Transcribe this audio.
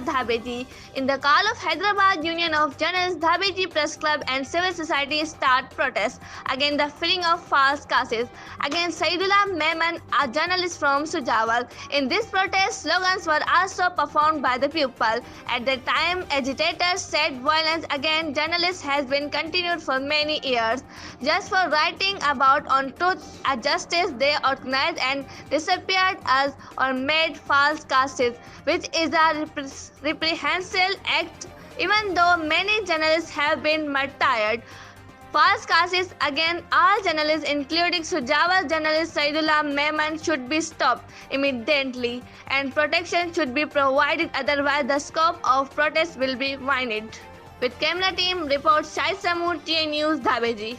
dhabeji. In the call of Hyderabad Union of Journalists, Dhabeji Press Club and civil society start protests against the filling of false cases against Saeedullah Memon, a journalist from Sujawal. In this protest, slogans were also performed by the people. At the time, agitators said violence against journalists has been continued for many years. Just for writing about on truth and justice, they organized and disappeared as or made false cases, which is a reprehensible act. Even though many journalists have been martyred, false cases against all journalists, including Sujawal journalist Saeedullah Memon, should be stopped immediately, and protection should be provided. Otherwise, the scope of protest will be widened. With camera team reports Shahid Samoor, TA News, Dhabeji.